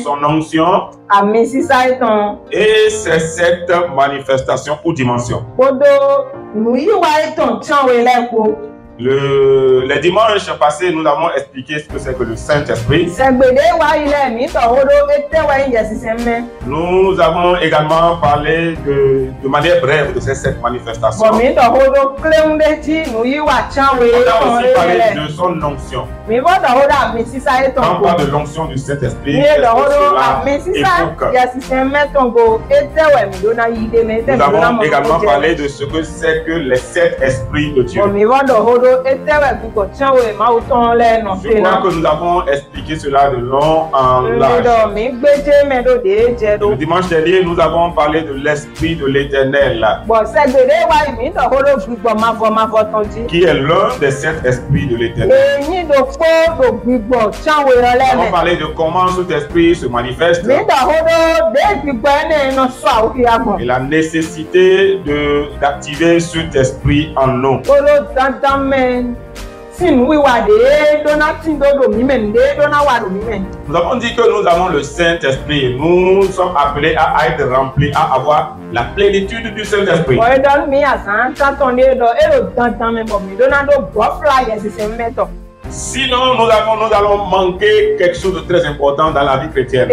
son onction et ses 7 manifestations ou dimensions. Les dimanches passés, nous avons expliqué ce que c'est que le Saint-Esprit. Nous avons également parlé de manière brève de ces 7 manifestations. On a aussi parlé de son onction. On parle de l'onction du Saint-Esprit. Nous avons également parlé de ce que c'est que les 7 esprits de Dieu. Je crois que nous avons expliqué cela de long en large. Le dimanche dernier, nous avons parlé de l'Esprit de l'Éternel, qui est l'un des 7 esprits de l'Éternel. Nous avons parlé de comment cet esprit se manifeste et la nécessité d'activer cet esprit en nous. Nous avons dit que nous avons le Saint-Esprit. Nous sommes appelés à être remplis, à avoir la plénitude du Saint-Esprit. Sinon, nous allons manquer quelque chose de très important dans la vie chrétienne.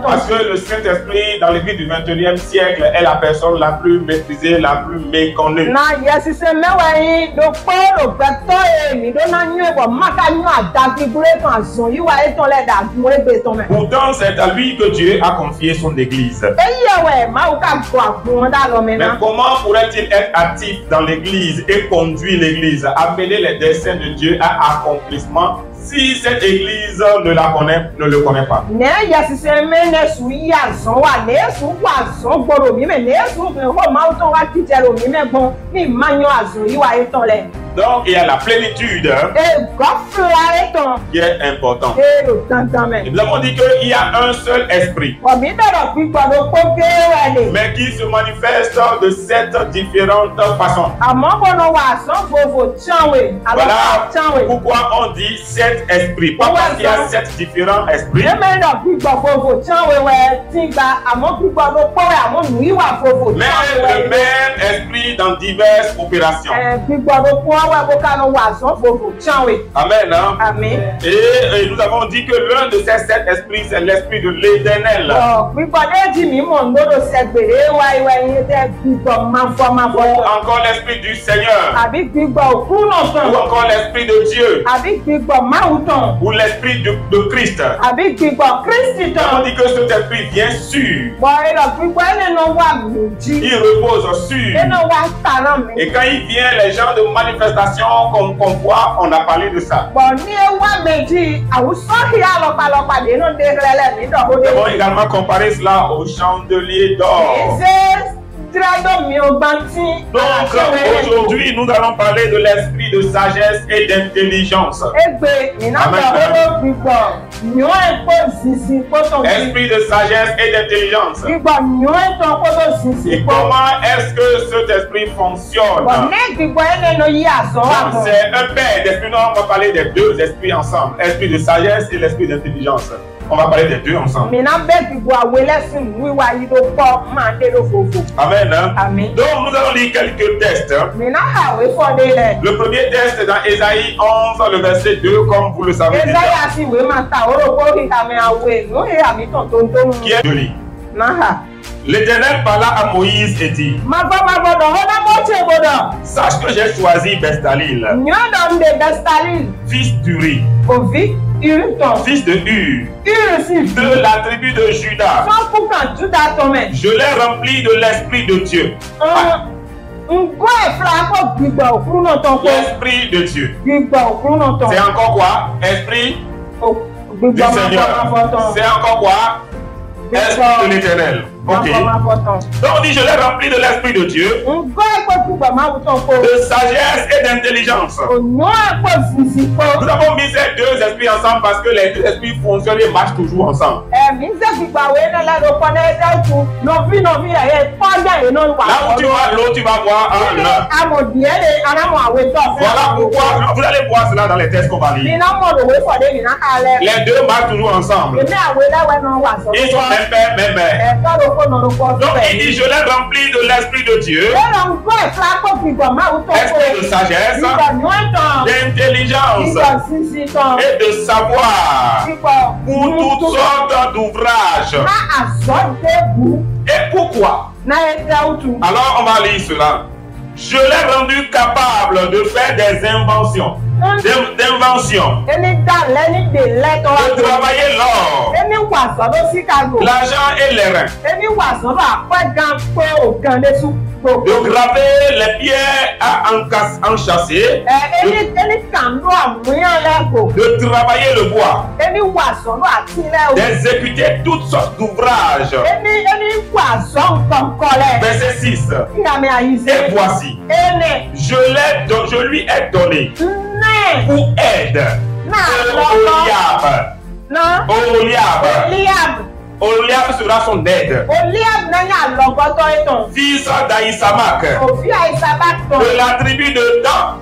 Parce que le Saint-Esprit, dans l'église du 21e siècle, est la personne la plus maîtrisée, la plus méconnue. Pourtant, c'est à lui que Dieu a confié son église. Mais comment pourrait-il être actif dans l'église et conduire l'église, amener les desseins de Dieu à accomplissement si cette église ne le connaît pas? Donc il y a la plénitude qui est importante. Et nous avons dit qu'il y a un seul esprit, mais qui se manifeste de 7 différentes façons. Voilà pourquoi on dit 7 esprits. Pas parce qu'il y a 7 différents esprits, mais le même esprit dans diverses opérations. Amen. Hein? Amen. Et nous avons dit que l'un de ces 7 esprits, c'est l'esprit de l'Éternel. Ou encore l'esprit du Seigneur. Ou encore l'esprit de Dieu. Ou l'esprit de Christ. Nous avons dit que cet esprit vient sûr. Il repose sûr. Et quand il vient, les gens de manifestation qu'on voit, on a parlé de ça. Nous avons également comparé cela au chandelier d'or. Donc aujourd'hui, nous allons parler de l'esprit de sagesse et d'intelligence. Esprit de sagesse et d'intelligence. Et comment est-ce que cet esprit fonctionne? C'est un père d'esprit. Nous on va parler des 2 esprits ensemble. Esprit de sagesse et l'esprit d'intelligence. On va parler des 2 ensemble. Amen. Amen. Donc nous allons lire quelques textes. Le premier texte est dans Ésaïe 11, le verset 2, comme vous le savez déjà. Qui est joli. L'Éternel parla à Moïse et dit: sache que j'ai choisi Bestalil, fils d'Uri, fils de Hur, de la tribu de Juda. Je l'ai rempli de l'Esprit de Dieu. L'Esprit de Dieu. C'est encore quoi? Esprit du Seigneur. C'est encore quoi? Esprit de l'Éternel. Ok. Donc on dit je l'ai rempli de l'Esprit de Dieu, de sagesse et d'intelligence. Nous avons mis ces deux esprits ensemble parce que les deux esprits fonctionnent et marchent toujours ensemble. Là où tu vas, l'autre tu vas voir un. Voilà pourquoi vous allez voir cela dans les textes qu'on va lire. Les deux marchent toujours ensemble. Ils sont même père, même mère. Donc il dit je l'ai rempli de l'Esprit de Dieu, esprit de sagesse, d'intelligence et de savoir pour toutes sortes d'ouvrages. Et pourquoi? Alors on va lire cela. Je l'ai rendu capable de faire des inventions. D'invention, de travailler l'or, l'argent et les reins, de graver les pierres à enchâsser, de travailler le bois, d'exécuter toutes sortes d'ouvrages. Verset 6. Et voici, je lui ai donné pour aide Oliab sera son aide. Fils d'Aïsamak, de la tribu de Dan.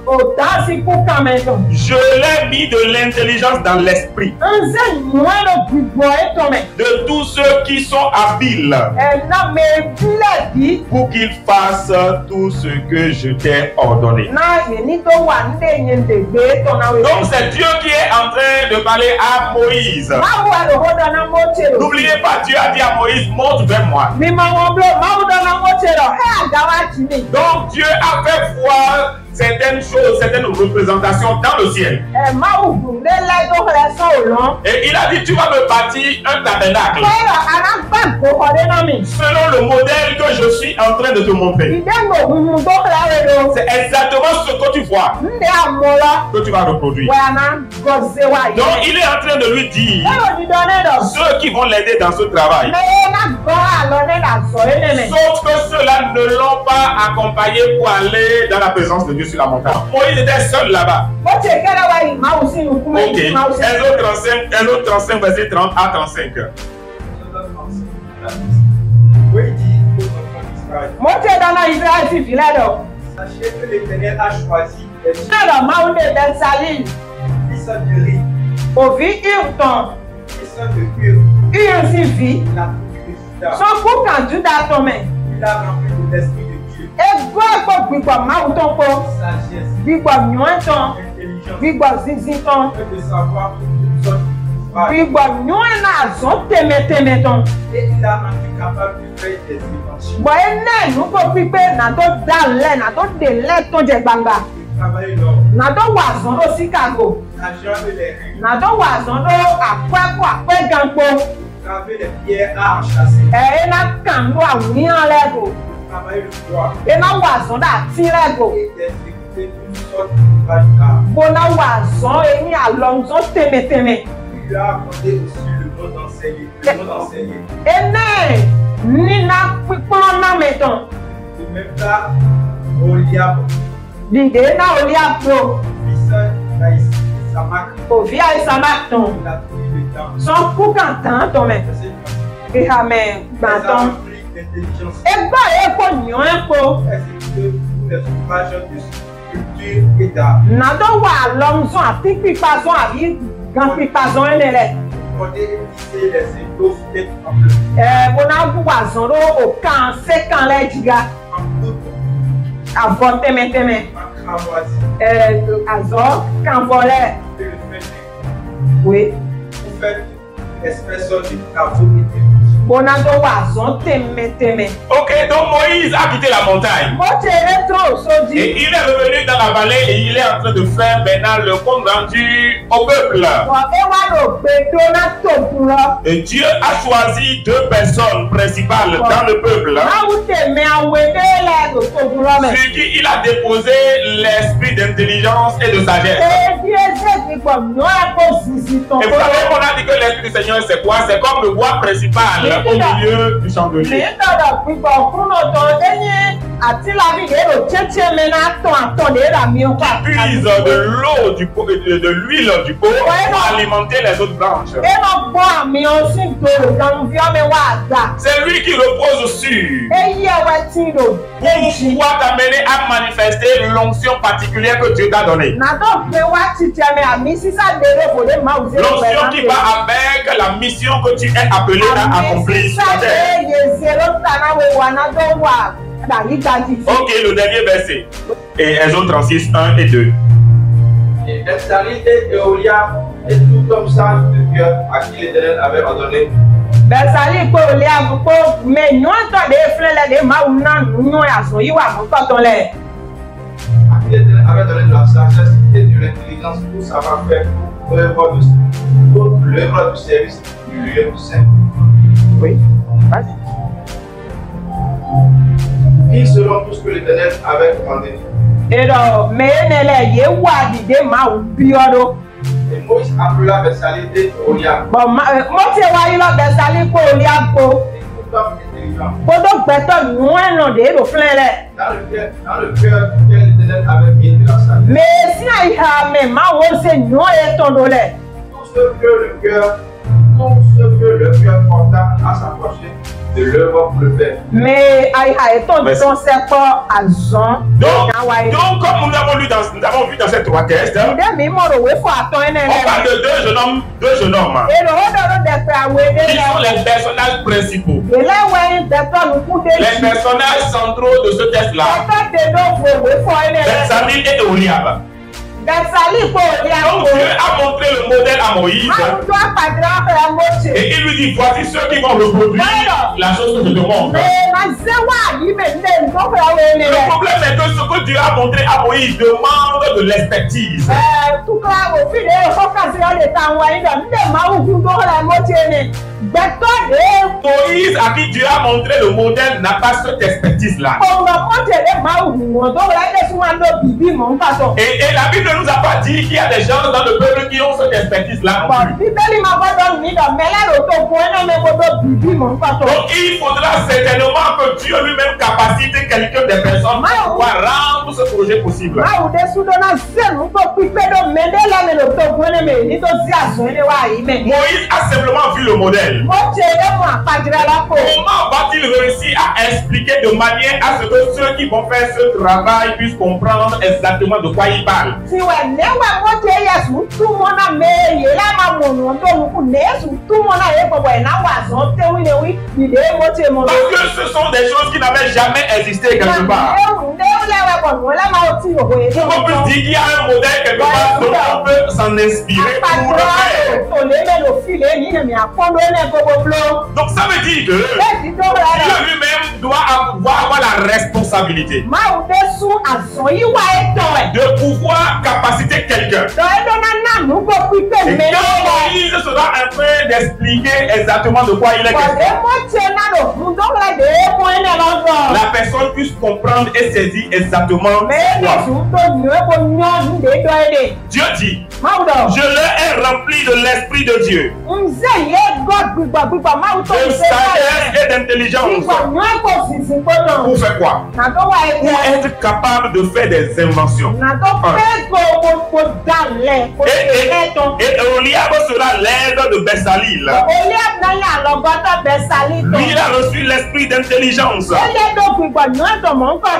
Je l'ai mis de l'intelligence dans l'esprit de tous ceux qui sont habiles pour qu'ils fassent tout ce que je t'ai ordonné. Donc c'est Dieu qui est en train de parler à Moïse. N'oubliez pas, Dieu a dit à Moïse, monte vers moi. Donc Dieu a fait voir certaines choses, certaines représentations dans le ciel. Et il a dit, tu vas me bâtir un tabernacle selon le modèle que je suis en train de te montrer. C'est exactement ce que tu vois que tu vas reproduire. Donc il est en train de lui dire ceux qui vont l'aider dans ce travail. Sauf que ceux-là ne l'ont pas accompagné pour aller dans la présence de Dieu sur la montagne. Moïse était seul là-bas. Ok. Exode 35, verset 30 à 35. Oui, dit aux enfants d'Israël. Sachez que l'Éternel a choisi les fils de Ri, fils de Hur, la tribu de Juda. Il a rempli de l'Esprit de Dieu. Sagesse, intelligence, et de savoir toutes sortes d'ouvrages. Et il a rendu capable de faire des inventions. De travailler l'or, l'argent et les reins, graver les pierres à enchâsser, travailler le bois et d'exécuter toutes sortes d'ouvrages d'art. Il lui a accordé aussi le nom d'enseigner. De même temps, Oliab, fils d'Aïsamak, de la tribu de Dan. Les Afriques d'intelligence, exécuter tous les ouvrages de sculpture et d'art. Broder et tisser les étoffes des temples. En cramoisi. Oui. Vous faites espèce de travaux et Ok, donc Moïse a quitté la montagne. Et il est revenu dans la vallée et il est en train de faire maintenant le compte rendu au peuple. Et Dieu a choisi deux personnes principales dans le peuple. Sur qui il a déposé l'esprit d'intelligence et de sagesse. Et vous savez qu'on a dit que l'Esprit du Seigneur c'est quoi? C'est comme le bois principal au milieu du chandelier. Qui puise de l'eau, de l'huile du pot pour alimenter les autres branches. C'est lui qui repose sur pour pouvoir t'amener à manifester l'onction particulière que Dieu t'a donnée. L'onction qui va avec la mission que tu es appelé à accomplir sur la terre. Ok, le dernier verset. Et Exode 36, 1 et 2. Et Bethsalie et Oholiab et tout comme ça de cœur à qui l'Éternel avait ordonné. Bethsalie et Oholiab, mais nous entendons des frères de Maounan, nous avons eu à ton lait. À qui l'Éternel avait donné de la sagesse et de l'intelligence pour savoir faire l'œuvre du service du lieu saint. Oui, vas-y. Qui selon tout ce que l'Éternel avait commandé. Et donc, mais il et Moïse appela Bethsalie et Oholiab. Bon, moi, tu vois, Bethsalie et Oholiab. Dans le cœur que l'Éternel avait mis de la sagesse. Mais si il y a même tout ce que le cœur porta à s'approcher de l'œuvre pour le faire. Mais donc comme nous avons vu dans ces trois textes, on parle de deux jeunes hommes qui sont les personnages principaux, les personnages centraux de ce texte-là. Bethsalie et Oholiab. Donc Dieu a montré le modèle à Moïse et il lui dit voici ceux qui vont reproduire la chose que je te montre. Le problème est que ce que Dieu a montré à Moïse demande de l'expertise. Moïse à qui Dieu a montré le modèle n'a pas cette expertise-là. Et la Bible ne nous a pas dit qu'il y a des gens dans le peuple qui ont cette expertise-là. Donc il faudra certainement que Dieu lui-même capacite quelqu'un des personnes pour pouvoir rendre ce projet possible. Moïse a simplement vu le modèle. Comment va-t-il réussir à expliquer de manière à ce que ceux qui vont faire ce travail puissent comprendre exactement de quoi il parle? Parce que ce sont des choses qui n'avaient jamais existé quelque part. Donc on peut dire qu'il y a un modèle quelque part dont on peut s'en inspirer pour le faire. Donc ça veut dire que Dieu lui-même doit avoir la responsabilité de pouvoir capaciter quelqu'un. Et quand Moïse sera en train d'expliquer exactement de quoi il est question, la personne puisse comprendre et saisir exactement quoi. Dieu dit, je leur ai rempli de l'Esprit de Dieu, de sagesse et d'intelligence. Pour faire quoi? Pour être capable de faire des inventions. Et Oholiab sera l'aide de Bethsalie. Lui, il a reçu l'esprit d'intelligence,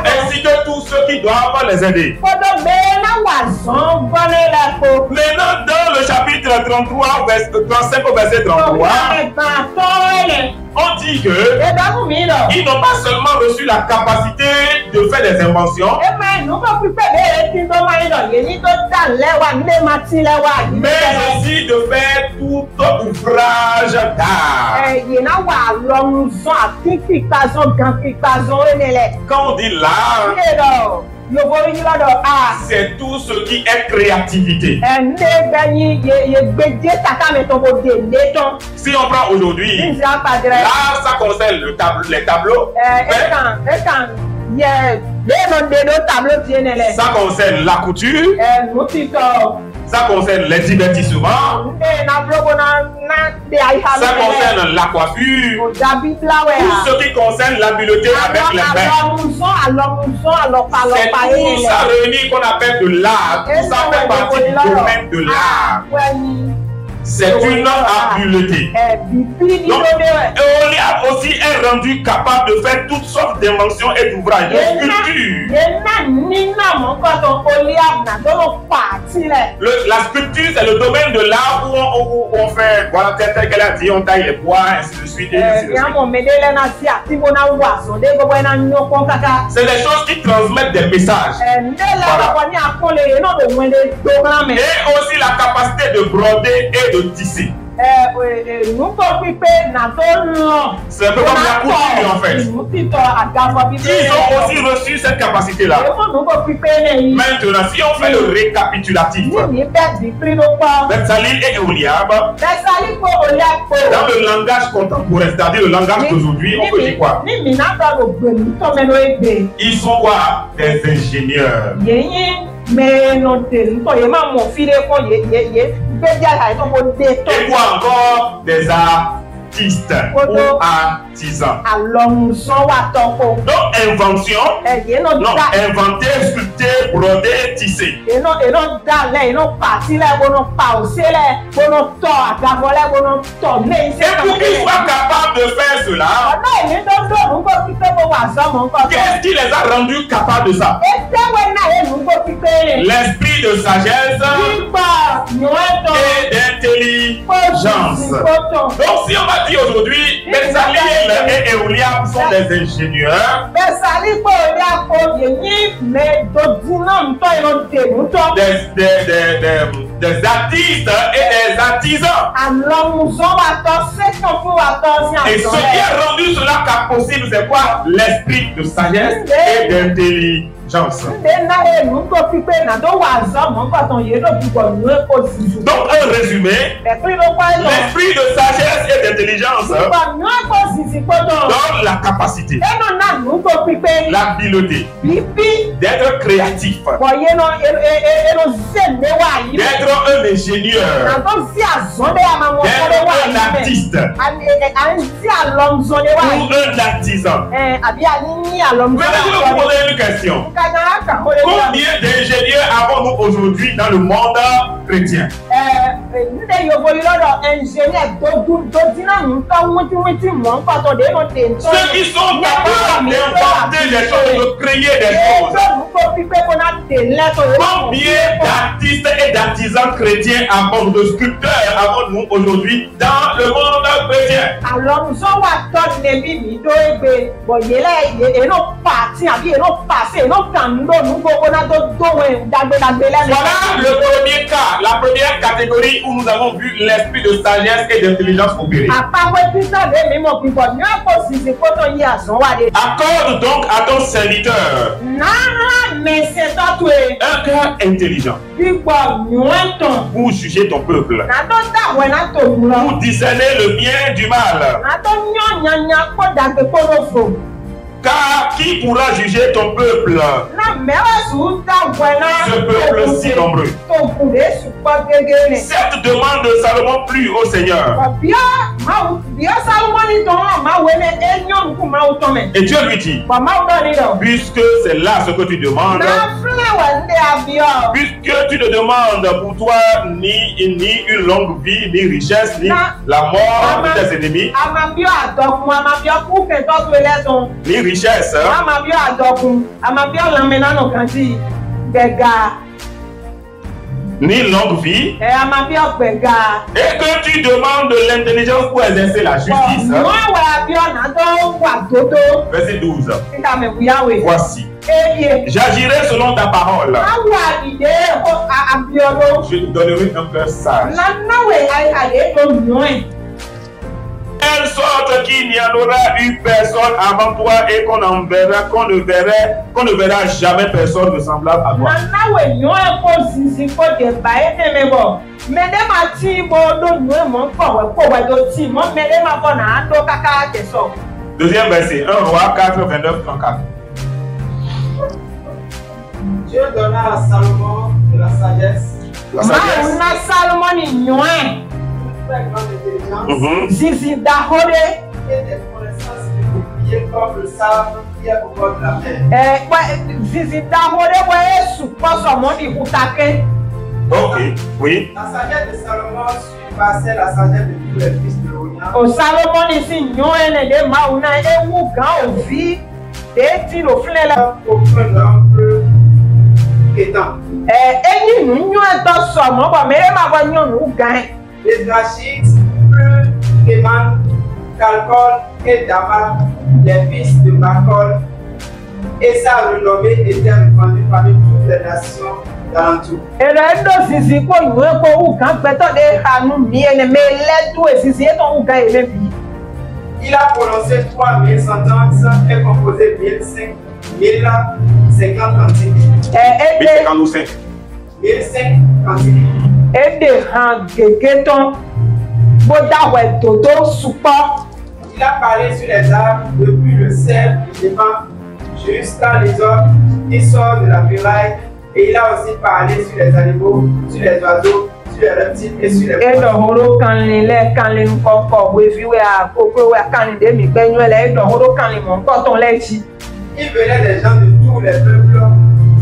ainsi que tous ceux qui doivent les aider. Maintenant, dans le chapitre 33, 35 au verset 33, on dit que ils n'ont pas seulement reçu la capacité de faire des inventions, mais aussi de faire tout ouvrage d'art. Quand on dit l'art, c'est tout ce qui est créativité. Si on prend aujourd'hui, là ça concerne les tableaux. Ça concerne la couture. Ça concerne les divertissements. Ça concerne la coiffure. Tout ce qui concerne l'habileté avec les mains. C'est tout ça réuni qu'on appelle de l'art. Tout ça fait partie du domaine de l'art. C'est une habileté. Donc, Oholiab aussi est rendu capable de faire toutes sortes d'inventions et d'ouvrages, de sculptures. La sculpture, c'est le domaine de l'art où on fait, voilà, tel qu'elle a dit, on taille les bois, ainsi de suite. C'est des choses qui transmettent des messages. Voilà. Et aussi la capacité de broder et de tisser. C'est un peu comme la couture en fait. Ils ont aussi reçu cette capacité-là. Maintenant, si on fait le récapitulatif, Bezalel et Oholiab, dans le langage contemporain, c'est-à-dire le langage d'aujourd'hui, on peut dire quoi? Ils sont quoi? Des ingénieurs. Et quoi encore? Des artistes ou artisans. Donc invention, non, inventer, sculpter, broder, tisser. Et pour qu'ils soient capables de faire cela, qu'est-ce qui les a rendus capables de ça? L'esprit de sagesse et d'intelligence. Donc si on va dire aujourd'hui, Bezalel et Oholiab sont des ingénieurs, des artistes et des artisans. Et ce qui a rendu cela possible, c'est quoi? L'esprit de sagesse et d'intelligence. Donc un résumé, l'esprit de sagesse et d'intelligence donne la capacité, l'habileté d'être créatif, d'être un ingénieur, d'être un artiste ou un artisan. Mais je vais vous poser une question. Combien d'ingénieurs avons-nous aujourd'hui dans le monde chrétien? Ceux qui sont capables d'inventer des choses, de créer des choses. Combien d'artistes et d'artisans chrétiens avons-nous, de sculpteurs avons-nous aujourd'hui dans le monde chrétien? Voilà le premier cas, la première catégorie où nous avons vu l'esprit de sagesse et d'intelligence opérer. Accorde donc à ton serviteur un cœur intelligent pour juger ton peuple, pour discerner le bien du mal. Car qui pourra juger ton peuple? Ce peuple si nombreux. Cette demande de Salomon plut au Seigneur. Et Dieu lui dit, puisque c'est là ce que tu demandes, puisque tu ne demandes pour toi ni une longue vie, ni richesse, ni la mort de tes ennemis, ni richesse, ni longue vie, et que tu demandes de l'intelligence pour exercer la justice. Verset 12. Voici, j'agirai selon ta parole. Je te donnerai un cœur sage. Telle sorte qu'il n'y en aura eu personne avant toi et qu'on ne verra jamais personne de semblable à toi. Deuxième verset, 1 Roi 4, 29, 34. Dieu donna à Salomon de la sagesse. La sagesse. Ma Salomon ignoin. Très grande intelligence. Zizi dahode. Et des connaissances multipliées comme le sable qui est au bord de la mer. Zizi dahode ouais suppose au monde ikutake. Ok, oui. La sagesse de Salomon surpassait la sagesse de tous les fils de Orion. O Salomon ici ignoin de mauna ewu gan ovi. De lo flela. Aucun homme peut étant. Eni nu ignoin to so mo ba mere ma ba nyon u gan. Les Drachites, plus Kéman, Calcol et Dama, les fils de Macol, et sa renommée était répandue parmi toutes les nations d'alentour. Et le do sisi ko nu ko u gan peto de hanu mi ene me le do sisi e ton u gan ele bi. Il a prononcé 3000 sentences et composé 1050 cantiques. 1055. 1005 cantiques. Et de han gegeton boda we dodo support. Il a parlé sur les arbres depuis le cerf du diamant jusqu'à les hommes qui sortent de la muraille. Et il a aussi parlé sur les animaux, sur les oiseaux, sur les reptiles et sur les poissons. Et horo kanle nkoko we fi we a koko we kanle de mi gbenyu ele do horo kanle mon koton lechi. Il venait des gens de tous les peuples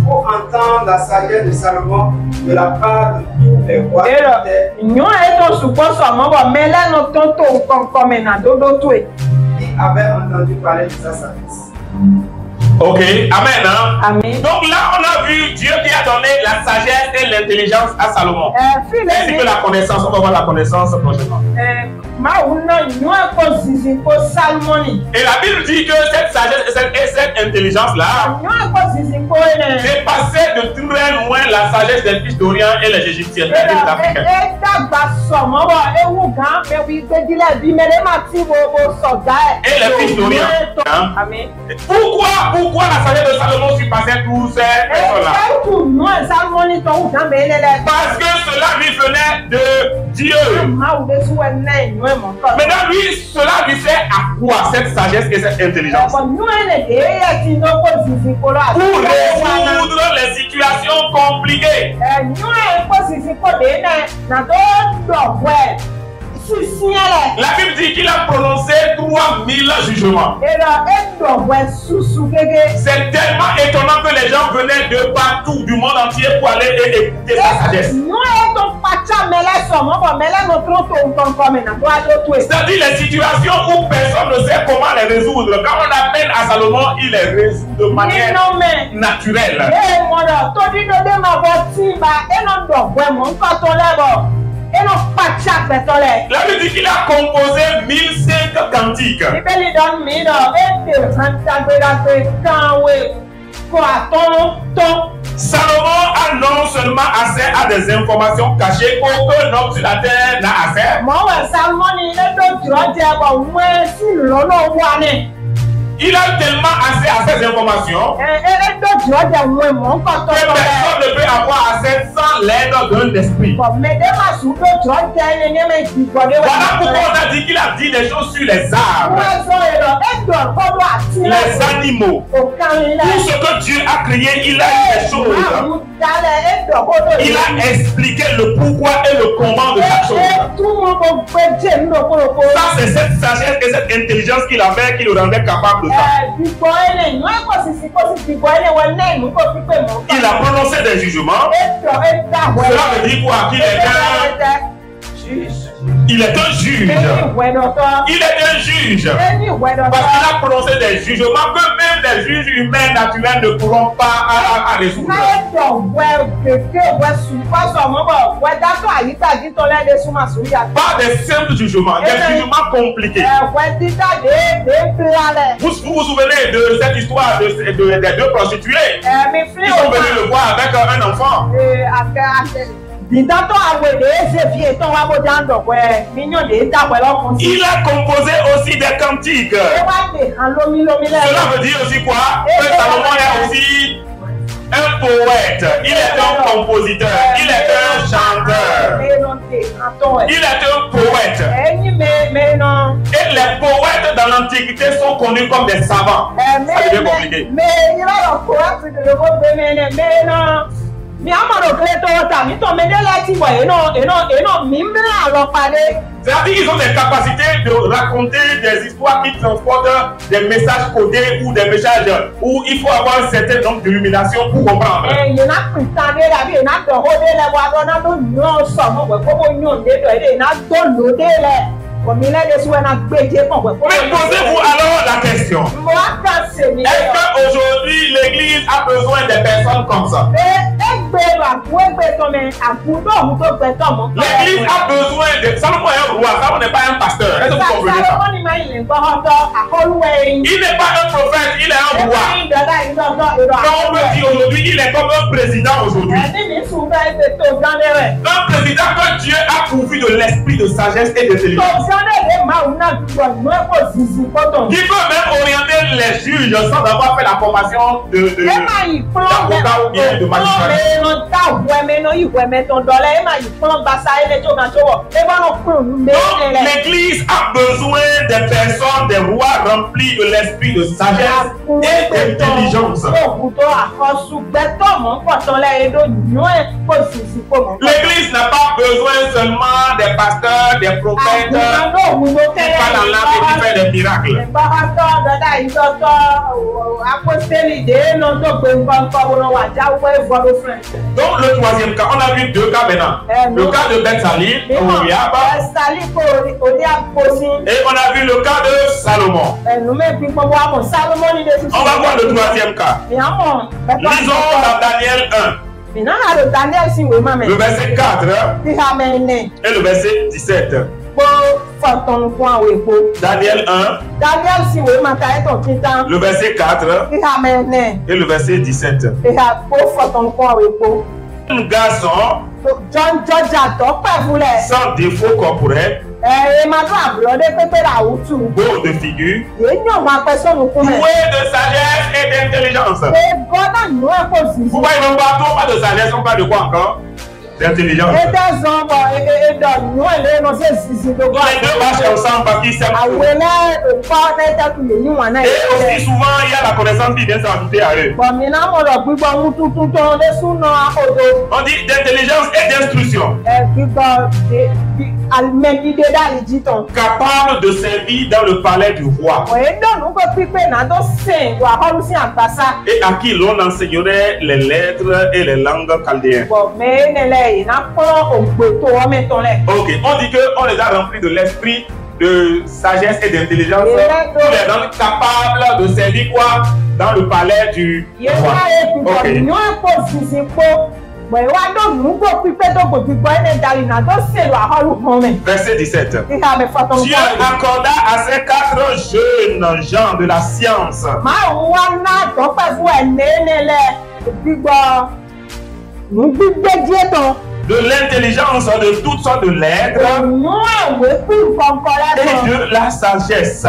pour entendre la sagesse de Salomon de la part de tous les rois. Et nyo eto suppose mo ba mele no tonto nkoko me na dodo tue. Qui avait entendu parler de sa sagesse. Ok, amen. Hein? Amen. Donc là, on a vu Dieu qui a donné la sagesse et l'intelligence à Salomon. Ainsi que la connaissance, on va voir la connaissance prochainement. Et la Bible dit que cette sagesse et cette intelligence-là dépassaient de très loin la sagesse des fils d'Orient et les Égyptiens, des Africains. Et les fils d'Orient. Hein? Pourquoi la sagesse de Salomon surpassait tous ces personnes-là? Parce que cela lui venait de Dieu. Maintenant, lui, cela lui sert à quoi cette sagesse et cette intelligence? Pour résoudre les situations compliquées. La Bible dit qu'il a prononcé 3000 jugements. C'est tellement étonnant que les gens venaient de partout du monde entier pour aller et écouter sa sagesse. C'est-à-dire les situations où personne ne sait comment les résoudre. Quand on appelle à Salomon, il les résout de manière naturelle. La Bible dit qu'il a composé 1005 cantiques. Salomon a non seulement accès à des informations cachées qu'aucun homme sur la terre n'a accès. Il a tellement accès à ces informations que personne ne peut avoir accès sans l'aide d'un esprit. Voilà pourquoi on a dit qu'il a dit des choses sur les arbres, les animaux. Tout ce que Dieu a créé, il a dit des choses. Il a expliqué le pourquoi et le comment de chaque chose. Ça, c'est cette sagesse et cette intelligence qu'il avait qui le rendait capable de ça. Il a prononcé des jugements. Cela veut dire quoi? Qu'il est un juge. Il est un juge. Il est un juge. Parce qu'il a prononcé des jugements que même des juges humains naturels ne pourront pas résoudre. Pas des simples jugements, des jugements compliqués. Vous vous souvenez de cette histoire des deux prostituées qui sont venus le voir avec un enfant? Il a composé aussi des cantiques. Cela veut dire aussi quoi? Que Salomon est aussi un poète. Il est un compositeur. Il est un chanteur. Il est un poète. Et les poètes dans l'Antiquité sont connus comme des savants. Ça devient compliqué. C'est-à-dire qu'ils ont des capacités de raconter des histoires qui transportent des messages codés ou des messages où il faut avoir un certain nombre d'illumination pour comprendre. Mais posez-vous alors la question. Est-ce qu'aujourd'hui l'Église a besoin de personnes comme ça? L'Église a besoin de... Salomon est un roi, Salomon n'est pas un pasteur. Est-ce que vous comprenez ça? Il n'est pas un prophète, il est un roi. Quand on me dit aujourd'hui, il est comme un président aujourd'hui. Un président que Dieu a pourvu de l'esprit de sagesse et d'intelligence. Qui peut même orienter les juges sans avoir fait la formation d'avocat ou bien de magistrat. Donc l'Église a besoin des personnes, des rois remplis de l'esprit de sagesse et d'intelligence. L'Église n'a pas besoin seulement des pasteurs, des prophètes, qui parlent en langue et qui font des miracles. Donc le troisième cas, on a vu deux cas maintenant. Le cas de Beth-Salim, et on a vu le cas de Salomon. On va voir le troisième cas. Lisons dans Daniel 1. Le verset 4 et le verset 17. Daniel 1. Le verset 4 et le verset 17. Un garçon sans défaut corporel, beau de figure, doué de sagesse et d'intelligence. Vous voyez, on parle pas de sagesse, on parle de quoi encore? D'intelligence. Les deux marchent ensemble parce qu'ils s'aiment. Et aussi souvent, il y a la connaissance qui vient s'ajouter à eux. On dit d'intelligence et d'instruction. Capable de servir dans le palais du roi. Et à qui l'on enseignerait les lettres et les langues chaldéennes. Ok, on dit qu'on les a remplis de l'esprit de sagesse et d'intelligence. On les rend capables de servir quoi? Dans le palais du roi. Okay. Verset 17. Dieu accorda à ces 4 jeunes gens de la science de l'intelligence de toutes sortes de lettres et de la sagesse.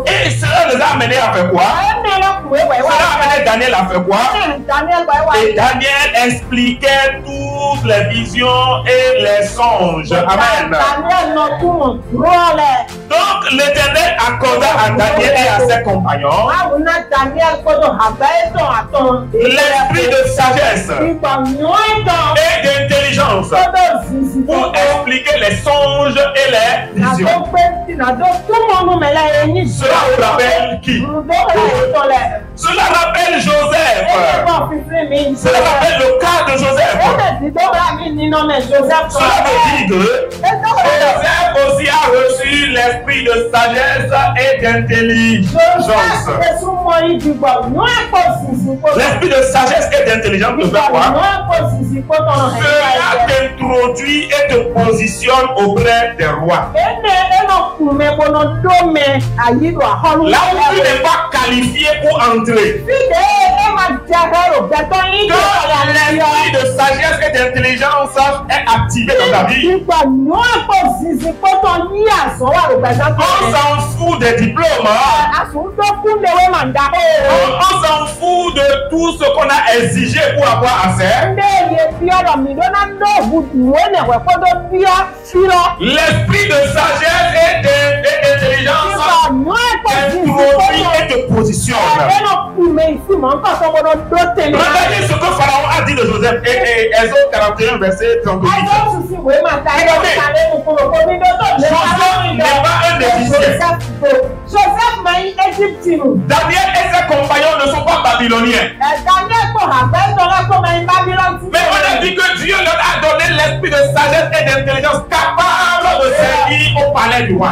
Et cela les a amenés à faire quoi? Cela a amené Daniel à faire quoi? Et Daniel expliquait toutes les visions et les songes. Amen. Donc l'Éternel accorda à Daniel et à ses compagnons l'esprit de sagesse et d'intelligence pour expliquer les songes et les visions. Cela vous rappelle qui? Cela rappelle Joseph. Cela rappelle le cas de Joseph. Cela veut dire que Joseph aussi a reçu l'esprit de sagesse et d'intelligence. L'esprit de sagesse et d'intelligence ne fait quoi? Cela t'introduit et te positionne auprès des rois. Là où tu n'es pas qualifié pour entrer. l'esprit de sagesse et d'intelligence est activé dans ta vie, on s'en fout des diplômes, on s'en fout de tout ce qu'on a exigé pour avoir accès. L'esprit de sagesse et d'intelligence t'introduit et te positionne. Regardez ce que Pharaon a dit de Joseph et Exode 41 verset 38. Joseph n'est pas un Égyptien. Daniel et ses compagnons ne sont pas babyloniens. Mais on a dit que Dieu leur a donné l'esprit de sagesse et d'intelligence capable de servir au palais du roi.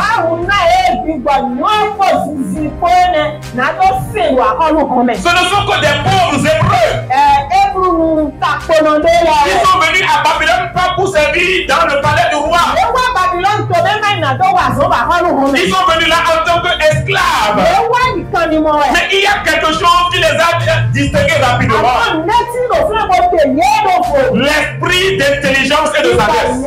Ce ne sont que des pauvres Hébreux. Ils sont venus à Babylone pas pour servir dans le palais du roi. Ils sont venus là en tant qu'esclaves. Mais il y a quelque chose qui les a distingués rapidement. L'esprit d'intelligence et de sagesse.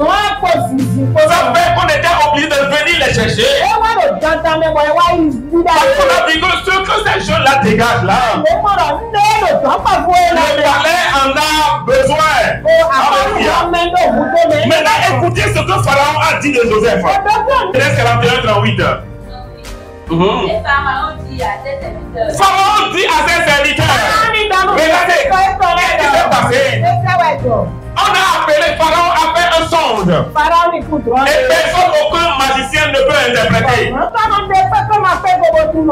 Ça fait qu'on était obligé de venir les chercher. Parce qu'on a dit que ce que ces jeunes-là dégagent là, le palais en a besoin. Maintenant, écoutez ce que Pharaon a dit de Joseph. Genèse 41-38. Pharaon dit à ses serviteurs, regardez, qu'est-ce qui s'est passé? On a appelé Pharaon à faire un songe. Et personne, aucun magicien ne peut interpréter.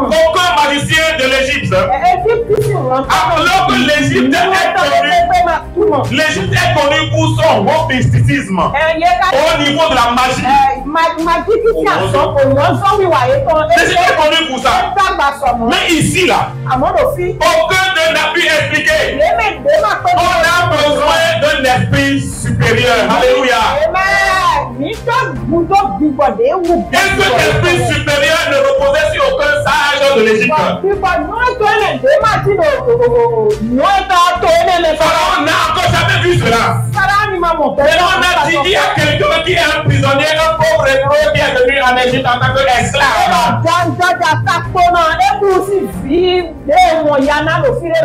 Aucun magicien de l'Égypte. Alors que l'Égypte est connue pour son gros mysticisme au niveau de la magie. L'Égypte est connue pour ça. Mais ici, là, aucun n'a pu expliquer. On a besoin d'un esprit supérieur. Alléluia. Et cet esprit supérieur ne reposait sur aucun sage de l'Égypte. Pharaon n'a encore jamais vu cela. Et on a dit qu'il y a quelqu'un qui est un prisonnier, un pauvre hébreu qui est venu en Égypte en tant qu'esclave.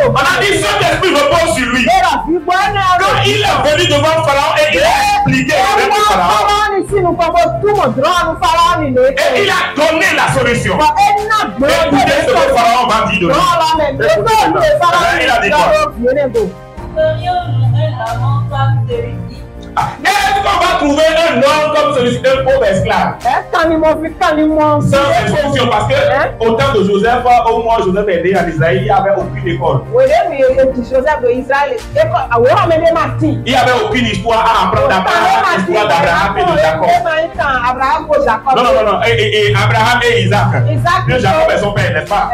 On a dit cet esprit repose sur lui. Quand il est venu devant Pharaon et il a expliqué avec Pharaon. Et il a donné la solution. Écoutez ce que Pharaon va dire de lui. Il a dit quoi? Est-ce qu'on va trouver un homme comme celui-ci, un pauvre esclave? Sans instruction, parce que au temps de Joseph, au moins Joseph est né en Israël, il n'y avait aucune école. Il n'y avait aucune histoire à apprendre l'histoire d'Abraham et de Jacob. Non. Et Abraham et Isaac. Que Jacob est son père, n'est-ce pas?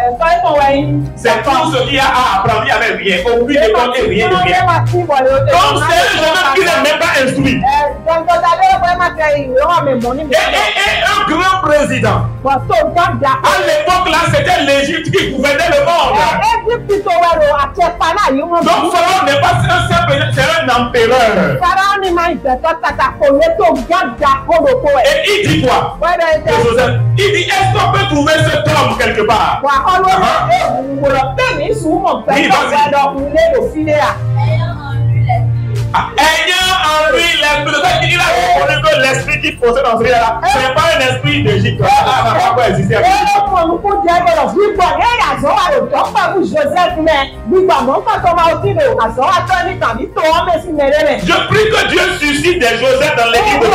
C'est tout ce qu'il y a à apprendre. Il n'y avait rien. Aucune école et rien de rien. Donc c'est un jeune qui n'est même pas instruit. Et un grand président. À l'époque là, c'était l'Égypte qui gouvernait le monde. Donc Pharaon n'est pas un simple, c'est un empereur. Et il dit quoi? Joseph, il dit, est-ce qu'on peut trouver cet homme quelque part? Ayant en lui l'esprit, il a reconnu que l'esprit qui possède dans ce là, ce n'est pas un esprit d'Égypte. Ça n'a pas existé. Je prie que Dieu suscite des Joseph dans l'équipe de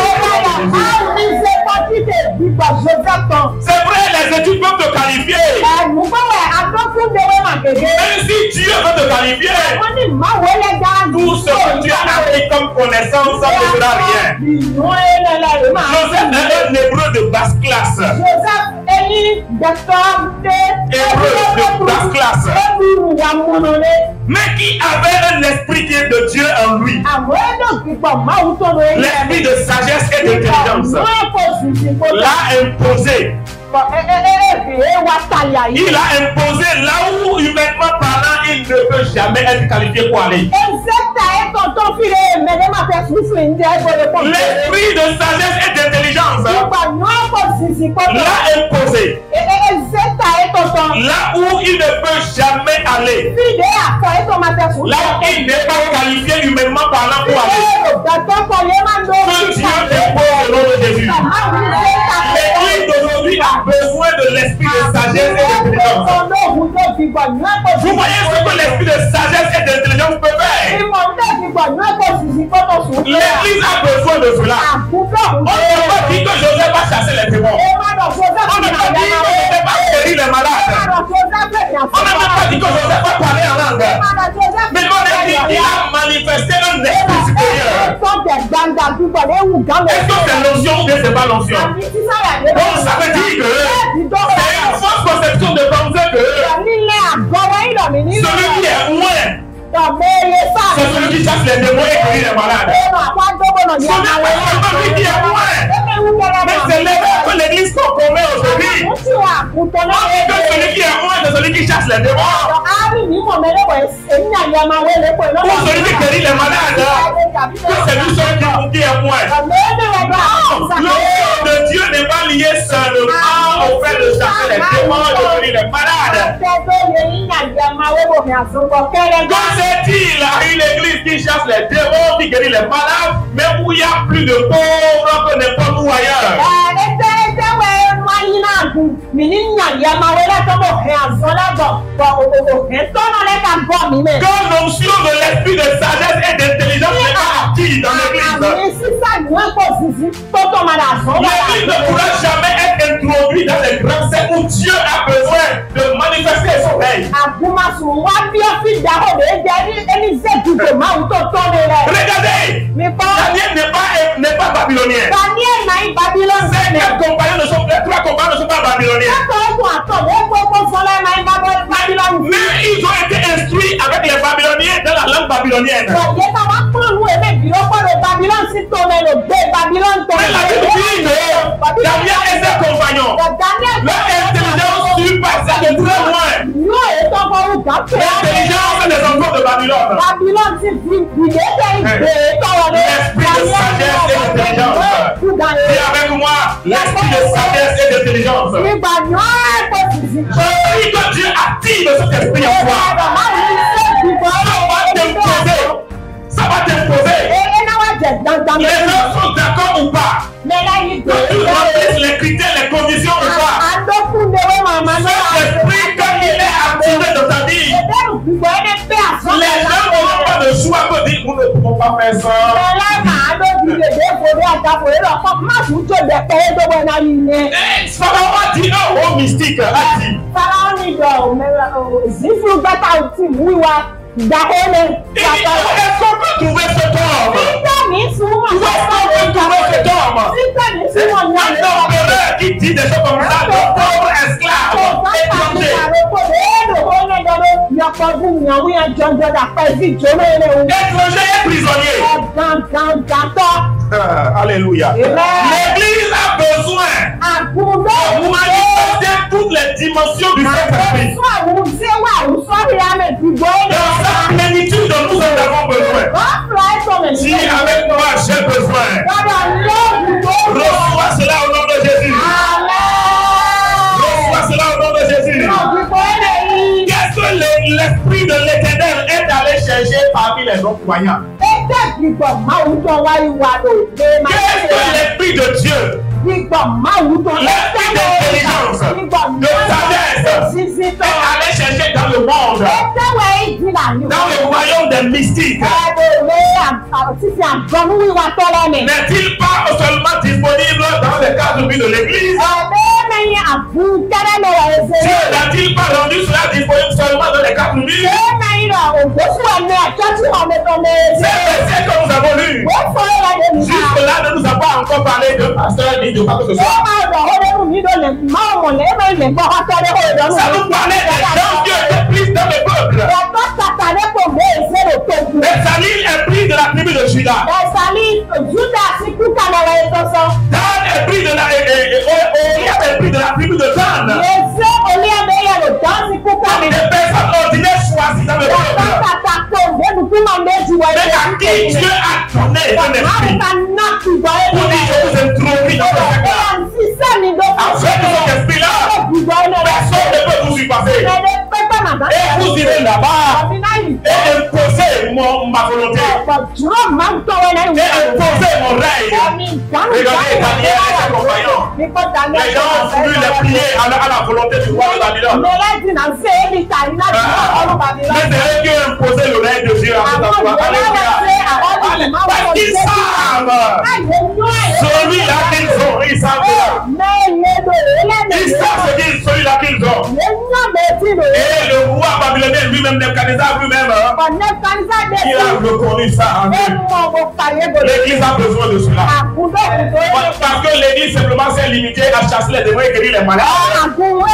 c'est vrai, les études peuvent te qualifier. Même si Dieu veut te qualifier, tout ce que tu as appris comme connaissance, ça ne fera rien. Joseph est un hébreu de basse classe. Hébreu de basse classe. Mais qui avait un esprit qui est de Dieu en lui. L'esprit de sagesse et d'intelligence. L'a imposé. Il a imposé là où humainement parlant il il ne peut jamais être qualifié pour aller. L'esprit de sagesse et d'intelligence l'a imposé. Là où il ne peut jamais aller. Là où il n'est pas qualifié humainement parlant pour aller. Que Dieu dépose le nom de Jésus. L'église d'aujourd'hui a besoin de l'esprit de sagesse et d'intelligence. Vous voyez ce que l'esprit de sagesse et d'intelligence peut faire? L'église a besoin de cela. On ne peut pas dire que Joseph va chasser les démons. On ne peut pas dire que Joseph va guérir les malades. On ne peut pas dire que Joseph va parler en langue. Mais on a dit qu'il a manifesté un esprit supérieur. Est-ce que c'est l'onction ou bien c'est pas l'onction? Donc ça veut dire que c'est une fausse conception de penser que celui qui est moins, c'est celui qui chasse les démons et guérit les malades. Ce n'est pas celui qui est moins, mais c'est l'erreur que l'église commet aujourd'hui. On dit que celui qui est moins, c'est celui qui chasse les démons. Ou celui qui guérit les malades, que c'est lui seul qui est moins. L'onction de Dieu n'est pas liée seulement au fait de chasser les démons et de guérir les malades. Quand c'est-il à une église qui chasse les démons, qui guérit les malades, mais où il y a plus de pauvres que n'importe où ailleurs? Quand l'onction de l'esprit de sagesse et d'intelligence n'est pas acquis dans l'église, l'église ne pourra jamais être introduite dans les grands cercles où Dieu a besoin de manifester son règne. Regardez, Daniel n'est pas babylonien. Ces quatre compagnons ne sont pas babyloniens. Mais ils ont été instruits avec les babyloniens dans la langue babylonienne. Mais la Bible dit que Daniel et ses compagnons, leur intelligence surpassait de très loin l'intelligence des enfants de Babylone. L'esprit de sagesse et d'intelligence. Dis avec moi, l'esprit de sagesse et d'intelligence. Si que Dieu active cet esprit en toi, ça va t'imposer. Les gens sont d'accord ou pas? Que tu remplisses les critères, les conditions ou pas? Cet esprit, quand il est activé dans ta vie, les gens n'auront pas de choix que dire nous ne pouvons pas faire ça. Pharaon a dit un haut mystique. Est-ce qu'on peut trouver cet homme? Où est-ce qu'on peut trouver cet homme? C'est un empereur qui dit des choses comme ça, de pauvres esclaves étrangers. Étrangers et prisonniers. Alléluia. L'église a besoin de manifester toutes les dimensions du Saint-Esprit. Dans sa plénitude, nous en avons besoin. Si avec moi j'ai besoin, reçois cela au nom de Jésus. Reçois cela au nom de Jésus. Qu'est-ce que l'esprit de l'Éternel est allé chercher parmi les non-croyants? Qu'est-ce que l'esprit de Dieu, l'esprit d'intelligence, de sagesse, est allé chercher dans le monde, dans le royaume des mystiques? N'est-il pas seulement disponible dans le cadre de l'église? Dieu n'a-t-il pas rendu cela disponible seulement dans les cadres de l'église? Ces versets que nous avons lus, jusque-là ne nous a pas encore parlé de pasteur ni de quoi que ce soit. Ça nous parlait des gens qui étaient pris dans le peuple. Bezalel est pris de la tribu de Juda. Dan est pris de la Oliab est pris de la tribu de Dan. Des personnes ordinaires choisies dans le peuple. à qui Dieu a donné un esprit pour dire je vous introduis dans le secteur. Avec cet esprit-là, personne ne peut vous surpasser. Et vous irez là-bas et imposer ma volonté. Et imposer mon règne. Regardez Daniel et ses compagnons. Les gens ont voulu les plier à la volonté du roi de Babylone. Mais c'est eux qui ont imposé le règne de Dieu à cet endroit. Alléluia. Parce qu'ils savent. Celui-là qu'ils ont, ils savent cela. Ils savent celui-là qu'ils ont. Et le roi babylonien lui-même, Nebuchadnezzar lui-même, il a reconnu ça en eux. L'église a besoin de cela. Parce que l'église simplement s'est limitée à chasser les démons et guérir les malades. On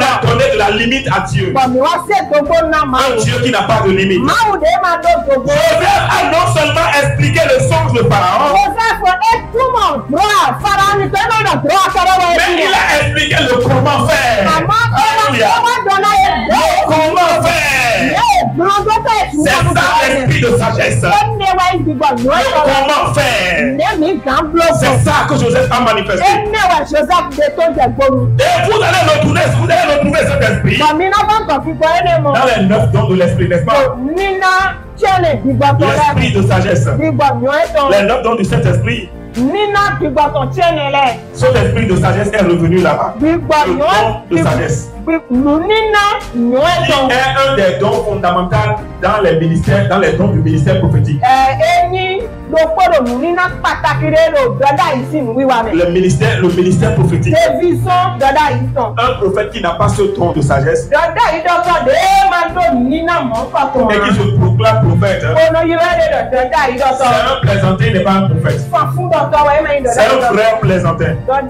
a donné de la limite à Dieu. Un Dieu qui n'a pas de limite. Joseph a non seulement expliqué le songe de Pharaon, mais il a expliqué le comment faire. Alléluia. Le comment faire. C'est ça l'esprit de sagesse. Le comment faire. C'est ça que Joseph a manifesté. Et vous allez retrouver cet esprit dans les 9 dons de l'esprit, n'est-ce pas? L'esprit de sagesse. Les 9 dons du Saint-Esprit. Son esprit de sagesse est revenu là-bas. Le don de sagesse. Il est un des dons fondamentaux dans les ministères, dans les dons du ministère prophétique. Le ministère prophétique. Un prophète qui n'a pas ce don de sagesse et qui se proclame prophète, c'est un plaisantin, il n'est pas un prophète. C'est un vrai plaisantin. Parce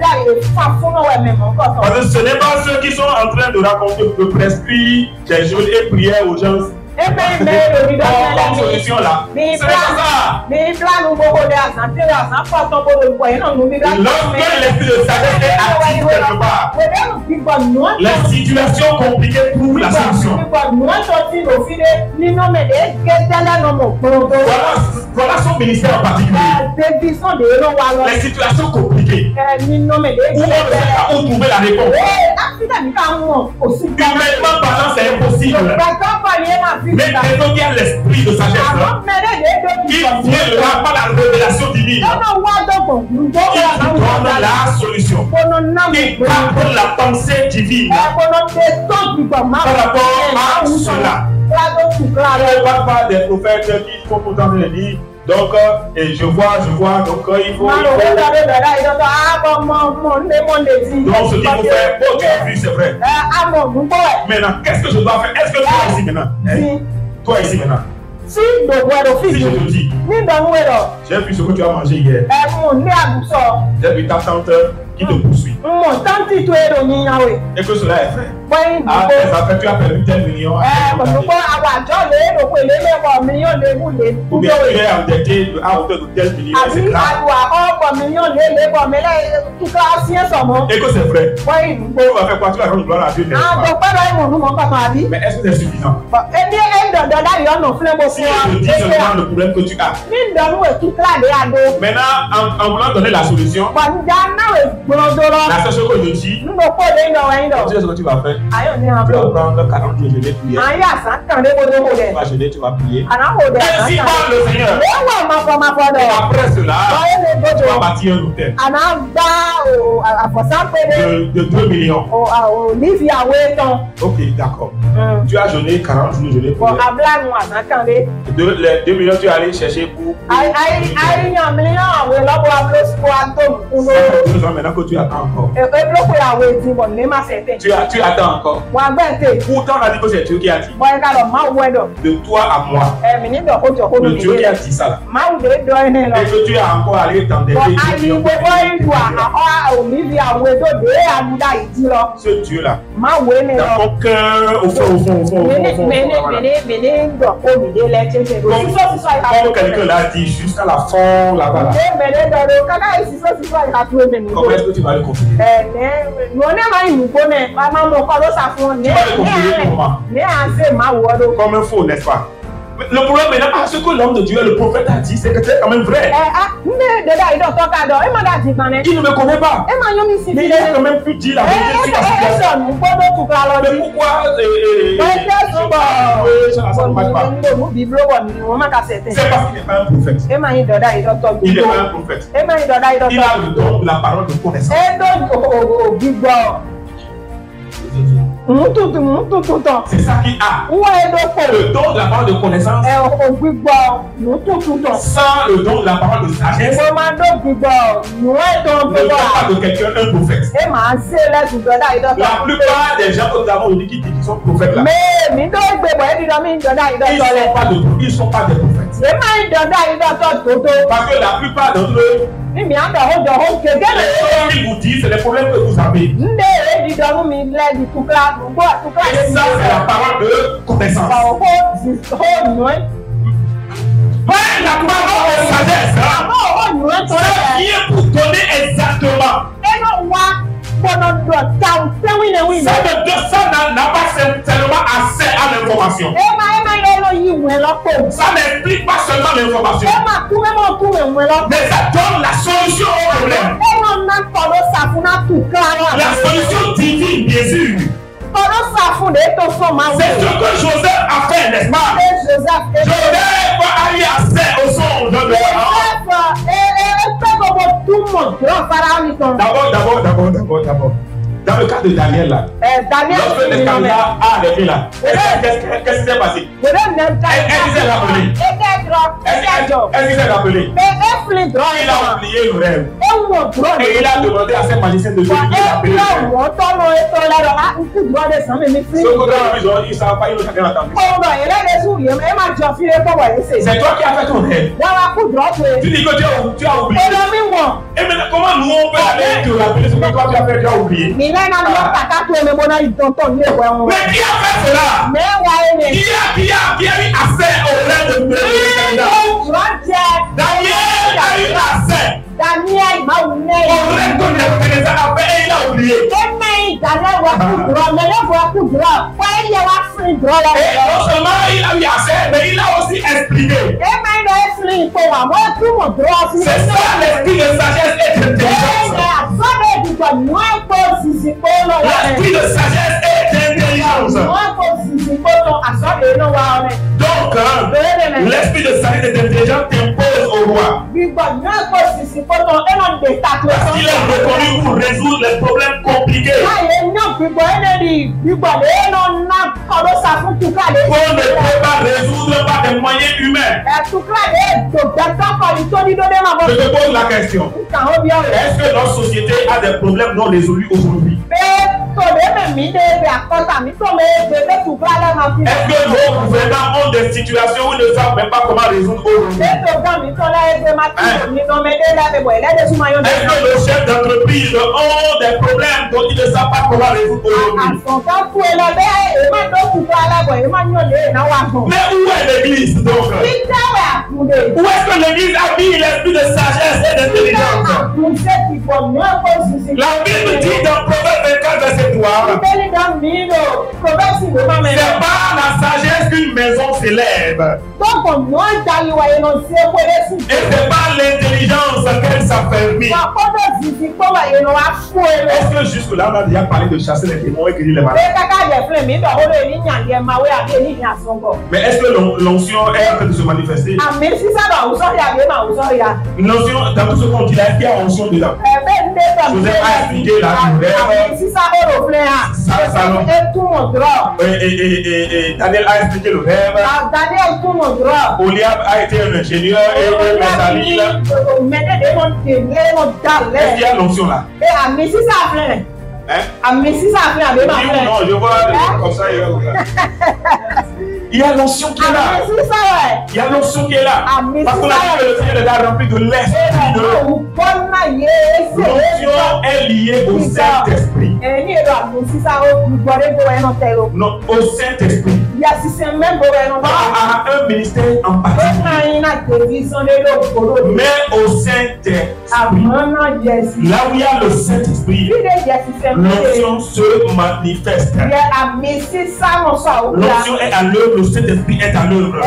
que ce n'est pas ceux qui sont en train de raconter, de prescrire des jours et prières aux gens. Comme solution là. C'est pas ça. Lorsque l'esprit de sagesse est actif quelque part, les situations compliquées trouvent la solution. Voilà son ministère en particulier. Les situations compliquées. Où on ne sait pas où trouver la réponse. Humainement parlant, c'est impossible. Mais maintenant, il y a l'esprit de sagesse qui vient là par la révélation divine. Il donne la solution. Il capte la pensée divine par rapport à cela. On ne parle pas des prophètes qui font pourtant le dire. Donc, et je vois, donc il faut. Donc, ce qu'il faut faire, bon, tu as vu, c'est vrai. Maintenant, qu'est-ce que je dois faire? Est-ce que toi ici maintenant? Toi ici maintenant. Si je te dis, j'ai vu ce que tu as mangé hier. J'ai vu ta tante qui te poursuit. Et que cela est vrai. Ah, tes affaires, tu as perdu tel million. Ou bien tu es endetté à hauteur de tel million. C'est grave. Et que c'est vrai. Tu vas faire quoi? Tu vas rendre gloire à Dieu. Mais est-ce que c'est suffisant? Si je dis seulement le problème que tu as. Maintenant, en voulant donner la solution, la seule chose que je dis, tu sais ce que tu vas faire. Tu vas prendre 40 jours, je vais prier. Tu vas jeûner, tu vas prier. Ainsi parle le Seigneur. Et après cela, tu vas bâtir un hôtel de 2 millions. Ok, d'accord. Tu as jeûné 40 jours, je vais prier. Les 2 millions, tu es allé chercher pour. Maintenant que tu attends encore. Tu attends encore. Pourtant, on a dit que c'est Dieu qui a dit. De toi à moi. Le Dieu qui a dit ça là. Et que tu as encore allé dans des ce Dieu-là, dans ton cœur, au fond. Comme quelqu'un l'a dit, jusqu'à la fin, là-bas. Comment est-ce que tu vas le confier? Comme un faux, n'est-ce pas? Le problème maintenant, ce que l'homme de Dieu, le prophète a dit, c'est que c'est quand même vrai. Il ne me connaît pas. Mais il a quand même pu dire la vérité sur la situation. Mais pourquoi ça ne marche pas? C'est parce qu'il n'est pas un prophète. Il n'est pas un prophète. Il a le don de la parole de connaissance. C'est ça qui a le don de la parole de connaissance. Sans le don de la parole de sagesse, ne pas de quelqu'un un prophète. La plupart des gens que nous avons dit qui sont prophètes là, ils ne sont pas des prophètes. Parce que la plupart d'entre eux, les choses qu'ils vous disent, c'est les problèmes que vous avez. Et ça, c'est la parole de connaissance. La parole de sagesse, c'est qui est pour donner exactement. Ça n'a pas seulement accès à l'information. Ça n'explique pas seulement l'information, mais ça donne la solution au problème. La solution divine, bien sûr. C'est ce que Joseph a fait, n'est-ce pas? Joseph a eu accès au son de D'abord. Dans le cas de Daniel là, lorsque l'escandale a arrivé là, qu'est-ce qui s'est passé? Elle s'est rappelée. Il a oublié le rêve. Et il a demandé à ses magiciens de lui rappeler le rêve. Ce que ils ne savent pas, ils n'ont jamais entendu. C'est toi qui as fait ton rêve. Tu dis que tu as oublié. Et maintenant, comment nous on peut aller te rappeler ce que toi tu as fait, tu as oublié? Mais qui a fait cela? Qui a eu accès au rêve de Daniel a eu accès au rêve de Nebuchadnezzar a fait et il a oublié. Et non seulement il a eu accès, mais il a aussi expliqué. C'est ça l'esprit de sagesse et d'intelligence. L'esprit de sagesse et d'intelligence. Donc, l'esprit de sagesse et d'intelligence t'impose au roi. Parce qu'il est reconnu pour résoudre les problèmes compliqués. On ne peut pas résoudre par des moyens humains. Je te pose la question. Est-ce que notre société a des problèmes non résolus aujourd'hui? Est-ce que nos gouvernants ont des situations où ils ne savent même pas comment résoudre aujourd'hui? Est-ce que nos chefs d'entreprise ont des problèmes dont ils ne savent pas comment résoudre aujourd'hui? Mais où est l'église donc? Où est-ce que l'église a mis l'esprit de sagesse et d'intelligence? La Bible dit dans Proverbe 24, verset 3, c'est par la sagesse qu'une maison s'élève. Et c'est par l'intelligence qu'elle s'affermit. Est-ce que jusque-là, on a déjà parlé de chasser les démons et guérir les malades? Mais est-ce que l'onction est en train de se manifester? L'onction, dans tout ce qu'on dit là, est-ce qu'il y a onction dedans? Joseph a expliqué la et Daniel a expliqué le rêve. Oliab a été un ingénieur et Messalil. Est-ce qu'il y a l'onction là? Oui ou non, je vois comme ça. Il y a l'onction qui est là. Il y a l'onction qui est là. Parce qu'on a dit que le Seigneur les a remplis de l'esprit de l'onction est liée au Saint-Esprit. Non, au Saint-Esprit. Pas à un ministère en particulier. Mais au Saint-Esprit. Là où il y a le Saint-Esprit, l'onction se manifeste. L'onction est à l'œuvre, le Saint-Esprit est à l'œuvre. Et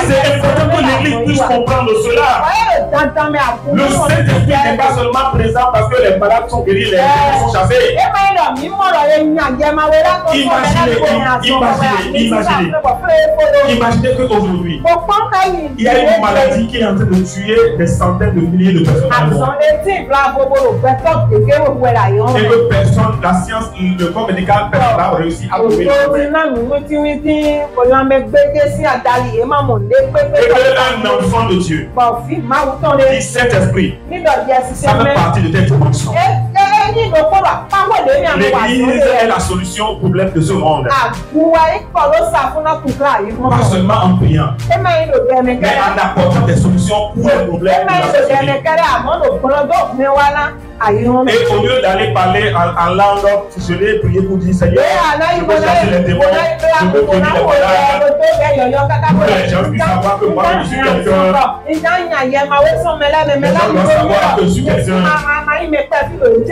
c'est important que l'Église puisse comprendre cela. Le Saint-Esprit n'est pas seulement présent parce que les malades sont guéris, les démons sont chassés. Imaginez qu'aujourd'hui, il y a une maladie qui est en train de tuer des centaines de milliers de personnes dans le monde. Et que personne, la science, le corps médical, personne n'a réussi à trouver le problème. Et qu'un enfant de Dieu, dit Saint-Esprit, ça fait partie de tes dimensions. L'Église est la solution au problème de ce monde. Pas seulement en priant, mais en apportant des solutions pour les problèmes de la société. Et au lieu d'aller parler en langue, je l'ai prié pour dire Seigneur, je veux chasser les démons, je veux conduire les malades. Pour les gens puissent savoir que moi je suis quelqu'un. Les gens doivent savoir que je suis quelqu'un.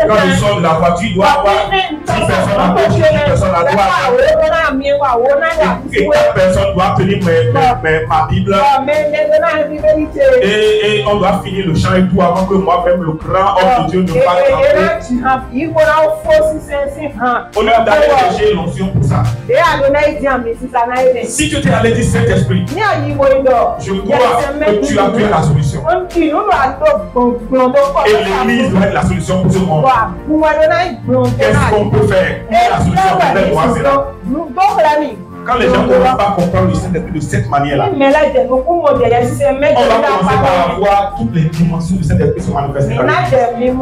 Quand je sors de la voiture, il doit y avoir 10 personnes à gauche, 10 personnes à droite. Et 4 personnes doivent tenir ma Bible. Et on doit finir le chant et tout avant que moi-même, le grand homme de Dieu, ne fasse on a d'aller chercher l'onction pour ça. Si tu t'es allé dire Saint-Esprit, je crois que tu as trouvé la solution. Et l'Église doit être la solution pour ce monde. Qu'est-ce qu'on peut faire? La solution peut-être moi, c'est là. Quand les gens ne vont pas comprendre le Saint-Esprit de cette manière-là, on va commencer par avoir toutes les dimensions du Saint-Esprit se manifester dans l'Église.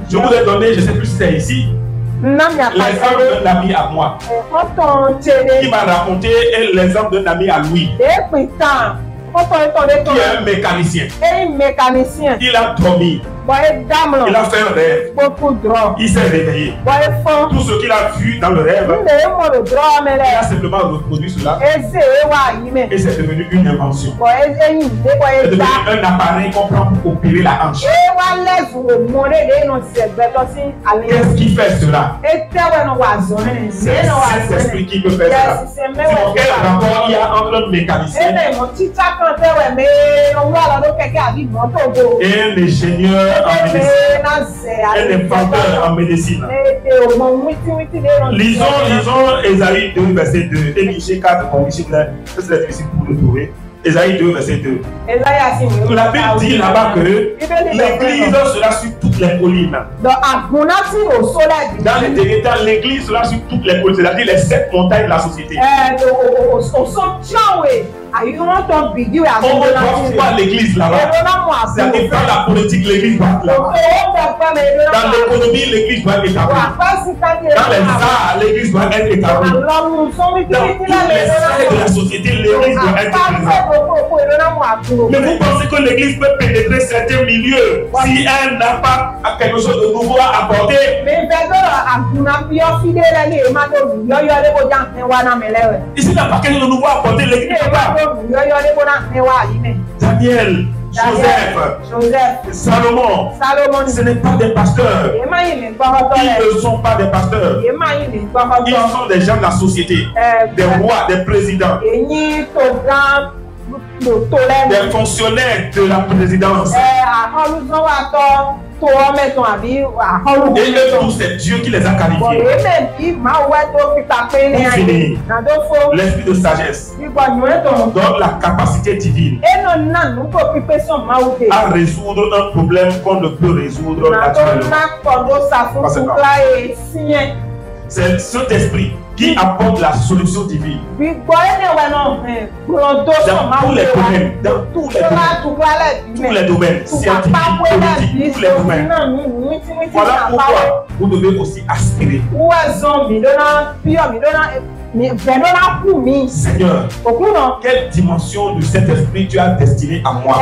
Je vous ai donné, je ne sais plus si c'est ici, l'exemple d'un ami à moi qui m'a raconté l'exemple d'un ami à lui qui est un mécanicien. Il a dormi. Il a fait un rêve. Il s'est réveillé. Tout ce qu'il a vu dans le rêve, il a simplement reproduit cela. Et c'est devenu une invention. C'est devenu un appareil qu'on prend pour opérer la hanche. Qu'est-ce qui fait cela? C'est Saint-Esprit qui peut faire cela. Sinon, quel rapport il y a entre un mécanicien et un ingénieur en médecine, un inventeur en médecine? Lisons Ésaïe 2, verset 2. Et Michée 4, c'est difficile pour le trouver. Ésaïe 2, verset 2. La Bible dit là-bas que l'Église sera sur toutes les collines. Dans les derniers temps, l'Église sera sur toutes les collines, c'est-à-dire les 7 montagnes de la société. On doit voir l'Église là-bas. C'est-à-dire dans la politique, l'Église doit être là-bas. Dans l'économie, l'Église doit être établie. Dans les arts, l'Église doit être établie. Dans toutes les sphères de la société, l'Église doit être présente. Mais vous pensez que l'Église peut pénétrer certains milieux si elle n'a pas quelque chose de nouveau à apporter? Ici, n'a pas quelque chose de nouveau à apporter, l'Église n'a pas. Daniel, Joseph, Salomon, ce n'est pas des pasteurs. Ils ne sont pas des pasteurs. Ils sont des gens de la société, des rois, des présidents, des fonctionnaires de la présidence. Et eux tous, c'est Dieu qui les a qualifiés. Pour finir, l'esprit de sagesse donne la capacité divine à résoudre un problème qu'on ne peut résoudre naturellement. C'est cet esprit qui apporte la solution divine. Dans tous les domaines, tous les domaines, scientifiques, politiques, tous les domaines. Voilà pourquoi vous devez aussi aspirer. Seigneur, quelle dimension de cet esprit tu as destiné à moi?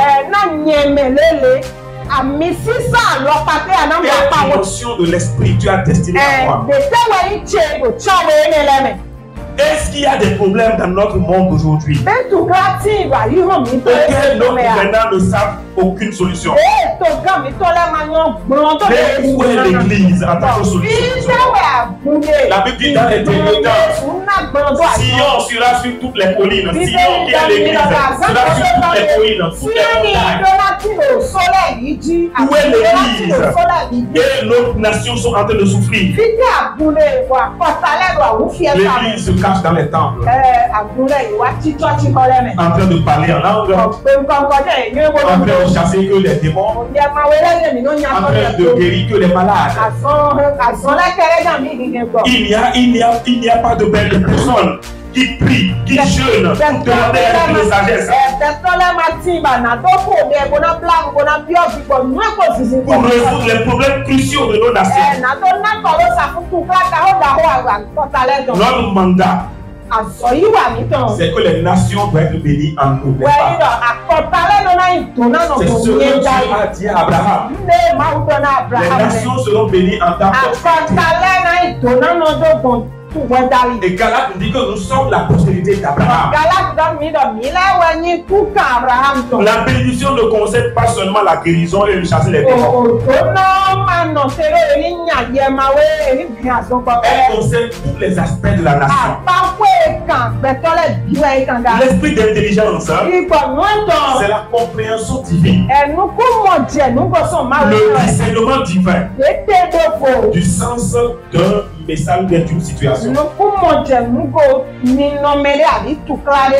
Quelle dimension de l'esprit tu as destiné à moi? Est-ce qu'il y a des problèmes dans notre monde aujourd'hui auxquels nos gouvernants ne savent aucune solution? Mais où est l'Église en tant que solution? La Bible dit dans les derniers temps, Sion sera sur toutes les collines. Sion qui est l'Église sera sur toutes les collines, toutes les montagnes. Où est l'Église? Et nos nations sont en train de souffrir. L'Église se cache dans les temples, en train de parler en langue, en train de chasser que les démons, en train de guérir que les malades. Il n'y a pas de belle personne qui prie, qui jeûne pour demander de sagesse, pour résoudre les problèmes cruciaux de nos nations. Notre mandat, c'est que les nations doivent être bénies en nous. C'est ce que Dieu a dit à Abraham. Les nations seront bénies en ta prospérité. Et Galate nous dit que nous sommes la postérité d'Abraham. La bénédiction ne concerne pas seulement la guérison et le chasser les démons. Elle concerne tous les aspects de la nation. L'esprit d'intelligence, c'est la compréhension divine. Le discernement divin du sens d'un message d'une situation.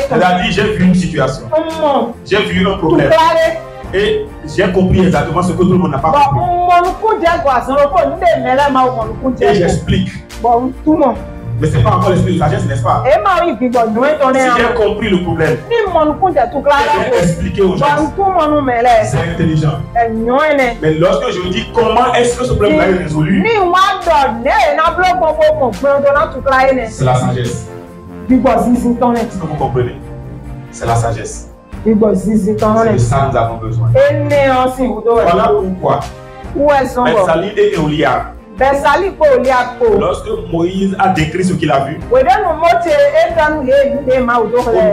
C'est-à-dire, j'ai vu une situation, j'ai vu un problème et j'ai compris exactement ce que tout le monde n'a pas compris. Et j'explique. Mais ce n'est pas encore l'esprit de sagesse, n'est-ce pas? Si j'ai compris le problème, je vais expliquer aux gens. C'est intelligent. Mais lorsque je dis comment est-ce que ce problème est résolu, c'est la sagesse. Est-ce que vous comprenez? C'est la sagesse. C'est de ça que nous avons besoin. Voilà pourquoi Bethsaline et Oholiab, lorsque Moïse a décrit ce qu'il a vu,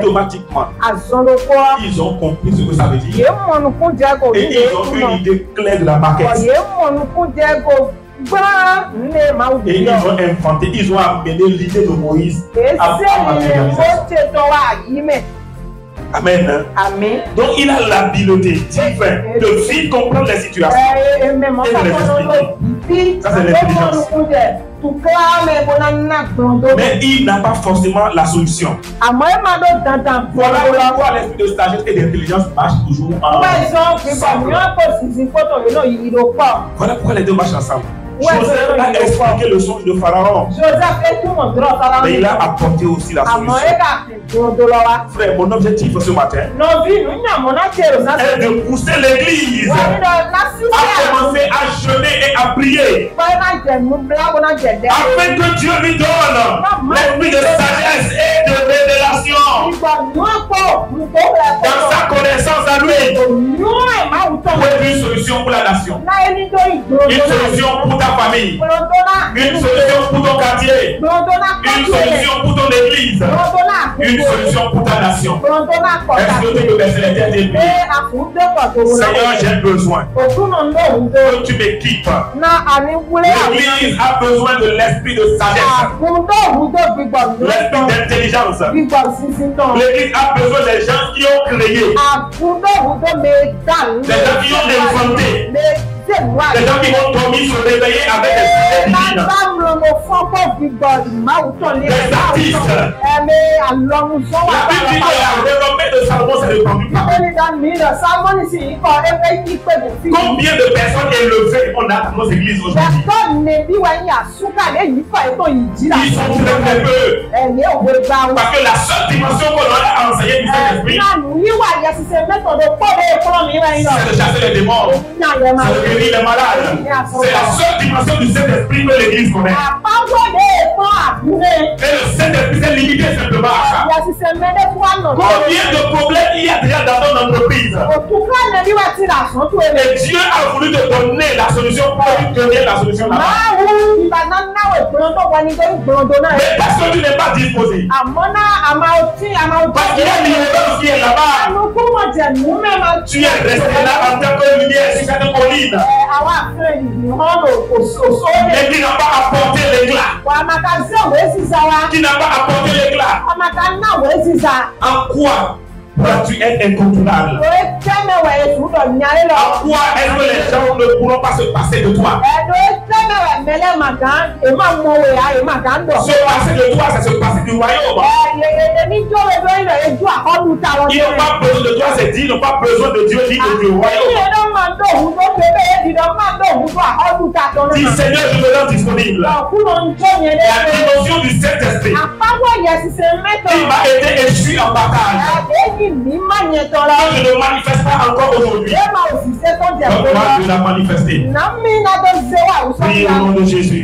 automatiquement, ils ont compris ce que ça veut dire. Et ils ont une idée claire de la maquette. Et ils ont inventé, ils ont amené l'idée de Moïse à matérialiser. Amen. Amen. Donc il a l'habileté divine de vite comprendre les situations et de les expliquer. Ça c'est l'intelligence. Mais il n'a pas forcément la solution. Voilà pourquoi l'esprit de sagesse et d'intelligence marchent toujours ensemble. Voilà pourquoi les deux marchent ensemble. Joseph a expliqué le songe de Pharaon. Mais il a apporté aussi la solution. Frère, mon objectif ce matin est de pousser l'église à commencer à jeûner et à prier afin que Dieu lui donne l'esprit de sagesse et de révélation dans sa connaissance à lui pour une solution pour la nation, une solution pour ta famille, une solution pour ton quartier, une solution pour ton église, une solution pour ta nation. Est-ce que tu peux baisser les têtes et prier? Seigneur, j'ai besoin que tu m'équipes. L'église a besoin de l'esprit de sagesse, l'esprit d'intelligence. L'église a besoin des gens qui ont créé, des gens qui ont inventé Les gens qui vont dormir se réveiller avec des idées divines. Les artistes. La Bible dit que la renommée de Salomon s'est répandue. Combien de personnes élevées on a dans nos églises aujourd'hui? Ils sont très peu. Parce que la seule dimension qu'on leur a enseignée du Saint-Esprit, c'est de chasser les démons, c'est de guérir les malades. C'est la seule dimension du Saint-Esprit que l'Église connaît. Et le Saint-Esprit s'est limité simplement à ça. Combien de problèmes il y a déjà dans ton entreprise? Et Dieu a voulu te donner la solution pour lui donner la solution là-bas. Mais parce que tu n'es pas disposé. Parce qu'il y a l'ignorance qui est là-bas. Tu es resté là en tant que lumière sur cette colline. Et qui n'a pas apporté l'éclat. Qui n'a pas apporté l'éclat. En quoi pourras-tu être incontournable? En quoi est-ce que les gens ne pourront pas se passer de toi? Se passer de toi, c'est se passer du royaume. Ils n'ont pas besoin de toi, c'est dit, ils n'ont pas besoin de Dieu ni du royaume. Dis Seigneur, je me rends disponible. La dimension du Saint-Esprit qui m'a été échu en bataille. Je ne manifeste pas encore aujourd'hui. Donc moi, je la manifester. Priez au nom de Jésus.